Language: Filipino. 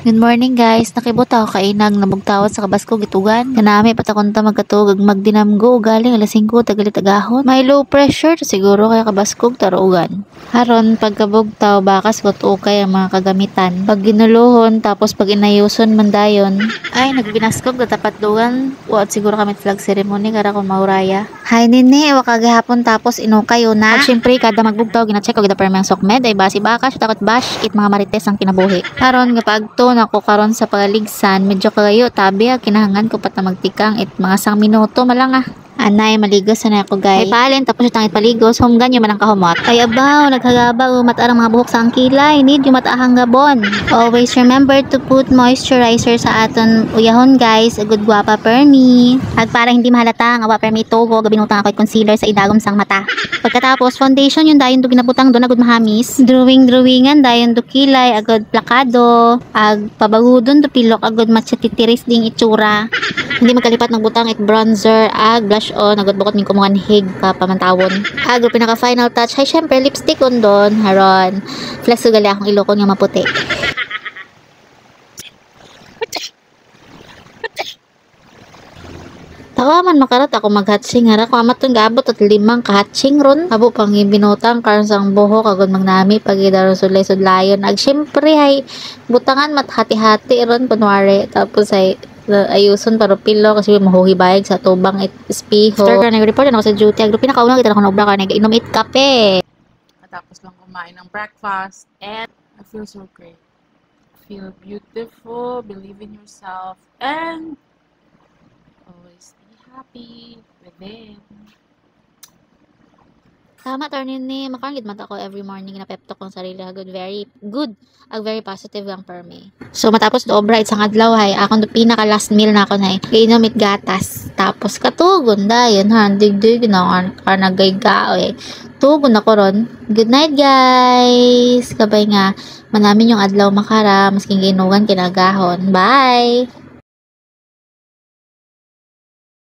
Good morning guys, nakibot ako kainag nabugtawat sa kabasko gitugan. Kanami patakunta magkatugag magdinamgo galing alas 5 tagali tagahon. May low pressure siguro kaya kabaskog tarugan. Haron pagkabugtaw bakas kot ukay ang mga kagamitan. Pag ginuluhon tapos pag inayuson mandayon ay nagbinaskog tapat dugan. Wat siguro kami flag ceremony kara kon mauraya. Hay nini wa kagahapon tapos inukayo na. At syempre kada magbugtaw gina-check og gida permang sokmed ay basi bakas takot bash it mga marites ang kinabuhi. Haron nga pagto ako karon sa pagaligsan medyo kayo tabi kinahangan ko pat na magtikang it mga 1 minuto malang Anay, maligos na ako guys. Ay palin, tapos yung tangit paligos, humgan yung manang kahumot. Ay abaw, naghagabaw, matarang mga buhok sa ang kilay, need yung mataahang gabon. Always remember to put moisturizer sa aton uyahon guys, a good guapa permi. At para hindi mahalata, ang awa permi togo, gabinutang ako concealer sa idagom sang mata. Pagkatapos, foundation yung dayon do ginabutang do, agud mahamis. Drawingan, dayon do kilay, agud plakado, ag pabagudon do pilok, agud matsyatitiris ding itsura. Hindi magkalipat ng butang it bronzer, ag blush on, agad bukot min kumuhan hig pa pamantawon. Agad pinaka final touch, hay syempre lipstick on don, haron. Flex ugali akong ilokon nga maputi. Tawaman makarat ako maghatching hara ko amat tong gaabot at 5 kahatching ron. Abo pang binutang karon sang buhok agad magnami pagidaro sudlay-sudlayon. Ag syempre hay butangan mat hati-hati ron kunwari tapos ay ayuson para pilo kasi mahuhibayag sa tubang it espeho. After ka nag-report na ako sa duty, agro pinakauna kita na kunobra ka nag-inom it kape. Tapos lang kumain ng breakfast and I feel so great. I feel beautiful, believe in yourself, and always be happy within. Tama tarnin ni makarangit mata ko every morning na pep talk kong sarili agad very good ag very positive lang per me. So matapos do obra isang adlaw hay akong do pinaka last meal na ako na kainom it gatas tapos katugon dayon ha digdig na ka nagayga tugon ako ron. Good night guys, kabay nga manamin yung adlaw makara masking ginugan kinagahon. Bye.